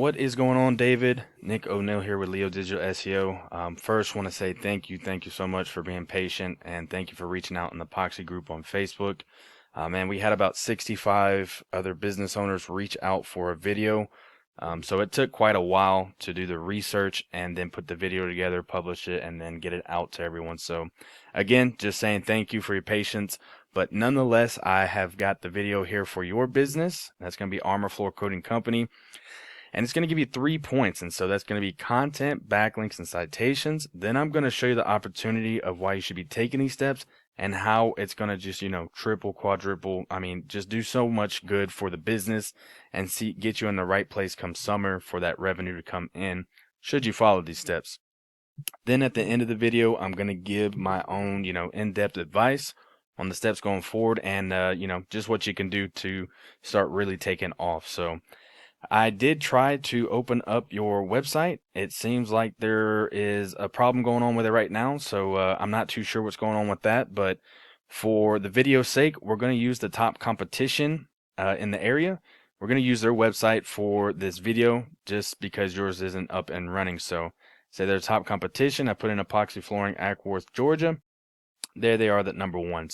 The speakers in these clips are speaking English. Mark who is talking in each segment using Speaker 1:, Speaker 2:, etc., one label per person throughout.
Speaker 1: What is going on, David? Nick O'Neill here with Leo Digital SEO. First, want to say thank you so much for being patient, and thank you for reaching out in the Epoxy group on Facebook. Man, we had about 65 other business owners reach out for a video, so it took quite a while to do the research and then put the video together, publish it, and then get it out to everyone. So, again, just saying thank you for your patience. But nonetheless, I have got the video here for your business. That's going to be Armor Floor Coating Company. And it's going to give you 3 points. And so that's going to be content, backlinks, and citations. Then I'm going to show you the opportunity of why you should be taking these steps and how it's going to just, triple, quadruple. I mean, just do so much good for the business and get you in the right place come summer for that revenue to come in should you follow these steps. Then at the end of the video, I'm going to give my own, in-depth advice on the steps going forward and, just what you can do to start really taking off. So I did try to open up your website. It seems like there is a problem going on with it right now, so I'm not too sure what's going on with that. But for the video's sake, we're going to use the top competition in the area. We're going to use their website for this video just because yours isn't up and running. So say their top competition. I put in epoxy flooring, Acworth, Georgia. There they are, that number one.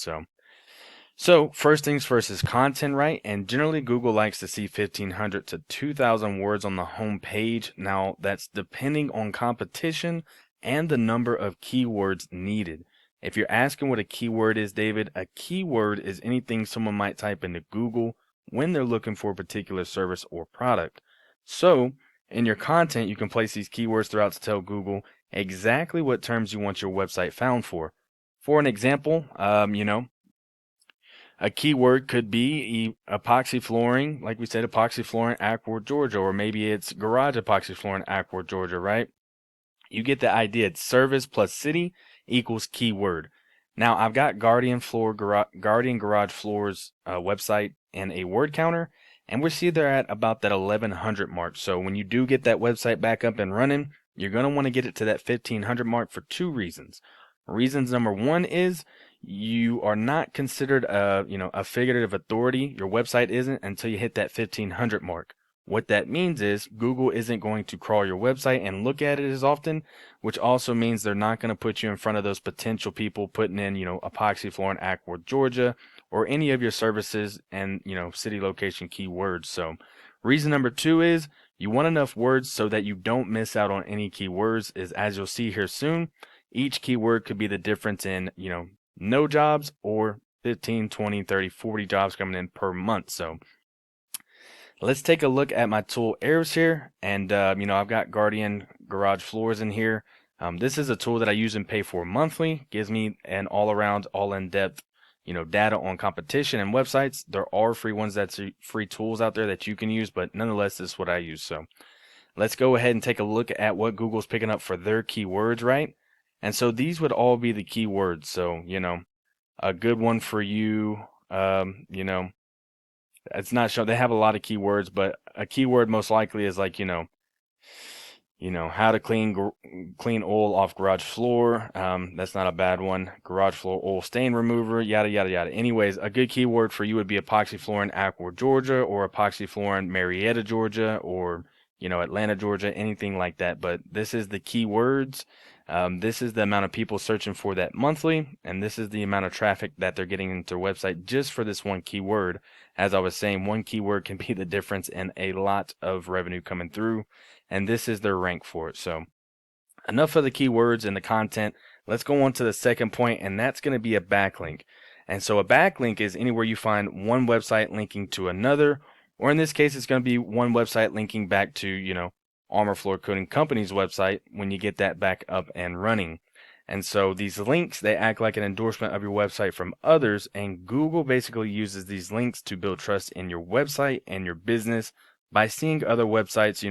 Speaker 1: So first things first is content, right? And generally Google likes to see 1,500 to 2,000 words on the home page. Now that's depending on competition and the number of keywords needed. If you're asking what a keyword is, David, a keyword is anything someone might type into Google when they're looking for a particular service or product. So in your content, you can place these keywords throughout to tell Google exactly what terms you want your website found for. For an example, a keyword could be epoxy flooring, like we said, epoxy flooring, Acworth, Georgia, or maybe it's garage epoxy flooring, Acworth, Georgia, right? You get the idea. It's service plus city equals keyword. Now, I've got Guardian Garage Floors website and a word counter, and we see they're at about that 1,100 mark. So when you do get that website back up and running, you're going to want to get it to that 1,500 mark for 2 reasons. Reasons number 1 is you are not considered a figurative authority. Your website isn't until you hit that 1,500 mark. What that means is Google isn't going to crawl your website and look at it as often, which also means they're not going to put you in front of those potential people putting in, epoxy flooring, Acworth, Georgia, or any of your services and, city location keywords. So reason number 2 is you want enough words so that you don't miss out on any keywords. Is as you'll see here soon, each keyword could be the difference in, no jobs or 15, 20, 30, 40 jobs coming in per month. So let's take a look at my tool Airs here. And, I've got Guardian Garage Floors in here. This is a tool that I use and pay for monthly. Gives me an all-around, all-in-depth, data on competition and websites. There are free ones that's free tools out there that you can use, but nonetheless, this is what I use. So let's go ahead and take a look at what Google's picking up for their keywords, right? And so these would all be the keywords. So, a good one for you, it's not sure. They have a lot of keywords, but a keyword most likely is like, how to clean oil off garage floor. That's not a bad one. Garage floor oil stain remover, yada, yada, yada. Anyways, a good keyword for you would be epoxy flooring, Acworth, Georgia, or epoxy flooring, Marietta, Georgia, or, Atlanta, Georgia, anything like that. But this is the keywords. This is the amount of people searching for that monthly, and this is the amount of traffic that they're getting into their website just for this one keyword. As I was saying, one keyword can be the difference in a lot of revenue coming through, and this is their rank for it. So enough of the keywords and the content. Let's go on to the second point, and that's going to be a backlink. And so a backlink is anywhere you find one website linking to another, or in this case, it's going to be one website linking back to, Armor Floor Coating Company's website when you get that back up and running. And so these links, they act like an endorsement of your website from others, and Google basically uses these links to build trust in your website and your business by seeing other websites,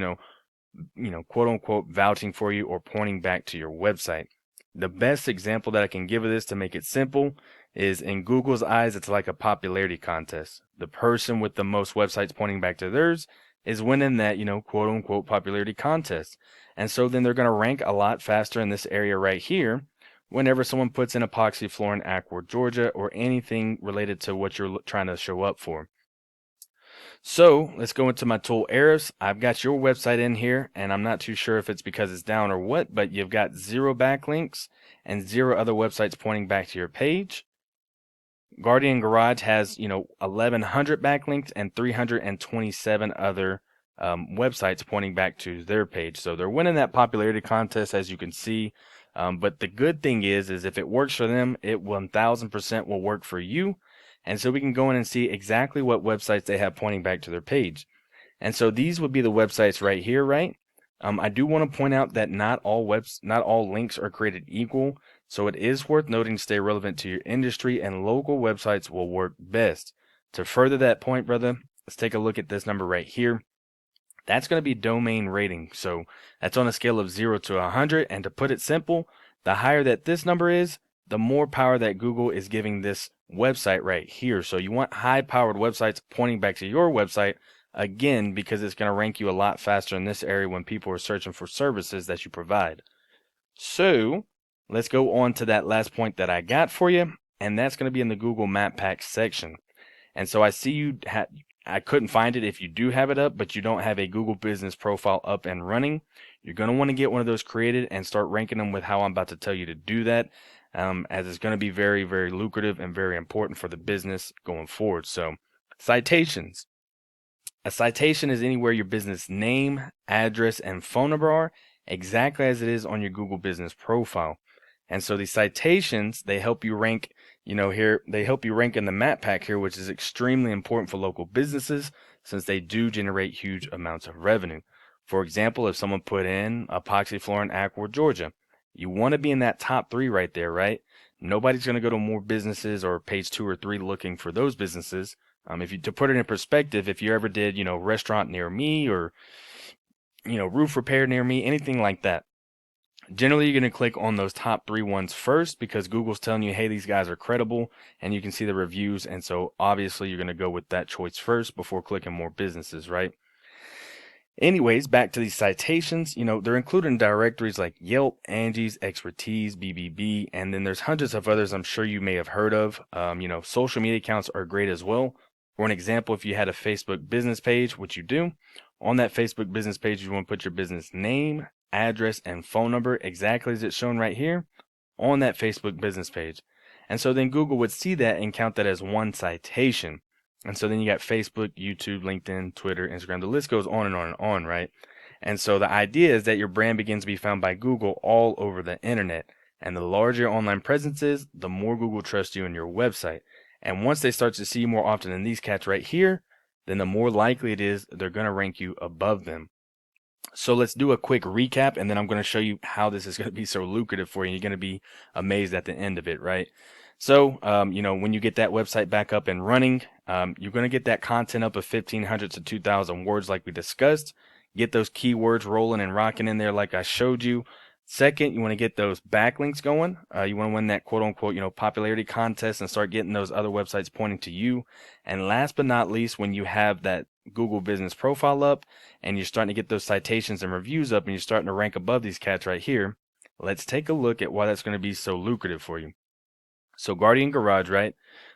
Speaker 1: quote unquote vouching for you or pointing back to your website. The best example that I can give of this to make it simple is in Google's eyes, it's like a popularity contest. The person with the most websites pointing back to theirs is winning that, quote unquote popularity contest. And so then they're going to rank a lot faster in this area right here whenever someone puts in epoxy flooring, Acworth, Georgia, or anything related to what you're trying to show up for. So let's go into my tool Ahrefs. I've got your website in here, and I'm not too sure if it's because it's down or what, but you've got 0 backlinks and 0 other websites pointing back to your page. Guardian Garage has, 1,100 backlinks and 327 other websites pointing back to their page. So they're winning that popularity contest, as you can see. But the good thing is if it works for them, it 1,000% will work for you. And so we can go in and see exactly what websites they have pointing back to their page. And so these would be the websites right here, right? I do want to point out that not all links are created equal. So it is worth noting to stay relevant to your industry, and local websites will work best. To further that point, brother, let's take a look at this number right here. That's going to be domain rating. So that's on a scale of 0 to 100. And to put it simple, the higher that this number is, the more power that Google is giving this website right here. So you want high powered websites pointing back to your website, again, because it's going to rank you a lot faster in this area when people are searching for services that you provide. So let's go on to that last point that I got for you, and that's going to be in the Google Map Pack section. And so I see I couldn't find it if you do have it up, but you don't have a Google Business profile up and running. You're going to want to get one of those created and start ranking them with how I'm about to tell you to do that, as it's going to be very, very lucrative and very important for the business going forward. So citations. A citation is anywhere your business name, address, and phone number are, exactly as it is on your Google Business profile. And so these citations, they help you rank, they help you rank in the map pack here, which is extremely important for local businesses since they do generate huge amounts of revenue. For example, if someone put in epoxy floor in Acworth, Georgia, you want to be in that top 3 right there, right? Nobody's going to go to more businesses or page 2 or 3 looking for those businesses. To put it in perspective, if you ever did, restaurant near me or, roof repair near me, anything like that, generally you're going to click on those top 3 ones first because Google's telling you, hey, these guys are credible and you can see the reviews. And so obviously you're going to go with that choice first before clicking more businesses, right? Anyways, back to these citations, they're included in directories like Yelp, Angie's, Expertise, BBB, and then there's hundreds of others I'm sure you may have heard of. Social media accounts are great as well. For an example, if you had a Facebook business page, which you do, on that Facebook business page, you want to put your business name, address, and phone number exactly as it's shown right here on that Facebook business page. And so then Google would see that and count that as one citation. And so then you got Facebook, YouTube, LinkedIn, Twitter, Instagram. The list goes on and on and on, right? And so the idea is that your brand begins to be found by Google all over the internet. And the larger your online presence is, the more Google trusts you and your website. And once they start to see you more often than these cats right here, then the more likely it is they're going to rank you above them. So let's do a quick recap, and then I'm going to show you how this is going to be so lucrative for you. You're going to be amazed at the end of it, right? So, when you get that website back up and running, you're going to get that content up of 1,500 to 2,000 words like we discussed. Get those keywords rolling and rocking in there like I showed you. Second, you want to get those backlinks going. You want to win that quote unquote, popularity contest and start getting those other websites pointing to you. And last but not least, when you have that Google business profile up and you're starting to get those citations and reviews up and you're starting to rank above these cats right here, let's take a look at why that's going to be so lucrative for you. So Guardian Garage, right?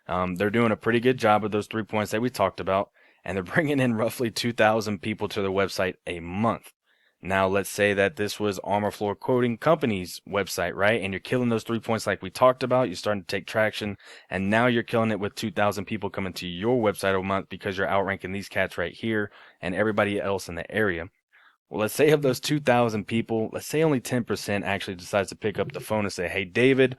Speaker 1: They're doing a pretty good job of those 3 points that we talked about, and they're bringing in roughly 2,000 people to their website a month. Now, let's say that this was Armor Floor Coating Company's website, right? And you're killing those 3 points like we talked about. You're starting to take traction, and now you're killing it with 2,000 people coming to your website a month because you're outranking these cats right here and everybody else in the area. Well, let's say of those 2,000 people, let's say only 10% actually decides to pick up the phone and say, hey, David,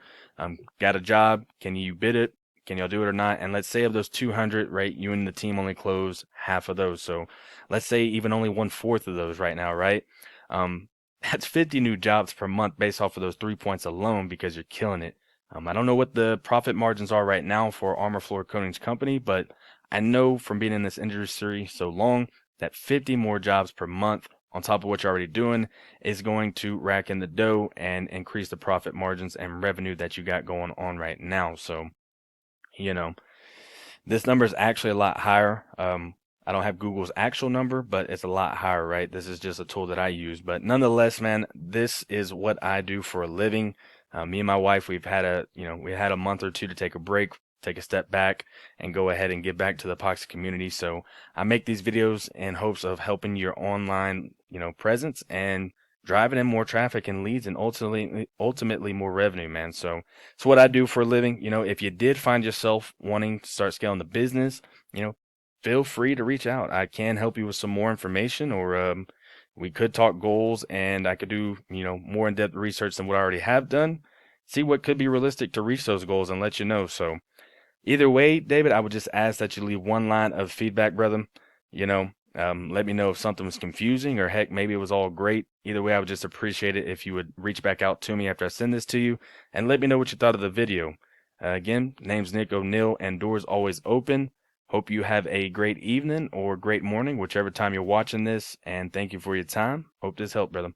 Speaker 1: got a job. Can you bid it? Can y'all do it or not? And let's say of those 200, right, you and the team only close half of those. So let's say even only 1/4 of those right now, right? That's 50 new jobs per month based off of those 3 points alone because you're killing it. I don't know what the profit margins are right now for Armor Floor Coatings Company, but I know from being in this industry so long that 50 more jobs per month on top of what you're already doing is going to rack in the dough and increase the profit margins and revenue that you got going on right now. So, this number is actually a lot higher. I don't have Google's actual number, but it's a lot higher, right? This is just a tool that I use. But nonetheless, man, this is what I do for a living. Me and my wife, we had a month or two to take a break take a step back and go ahead and give back to the epoxy community. So I make these videos in hopes of helping your online, presence and driving in more traffic and leads and ultimately more revenue, man. So it's what I do for a living. If you did find yourself wanting to start scaling the business, feel free to reach out. I can help you with some more information, or we could talk goals, and I could do, more in-depth research than what I already have done. See what could be realistic to reach those goals and let you know. So either way, David, I would just ask that you leave one line of feedback, brother. Let me know if something was confusing, or heck, maybe it was all great. Either way, I would just appreciate it if you would reach back out to me after I send this to you and let me know what you thought of the video. Again, name's Nick O'Neill, and doors always open. Hope you have a great evening or great morning, whichever time you're watching this, and thank you for your time. Hope this helped, brother.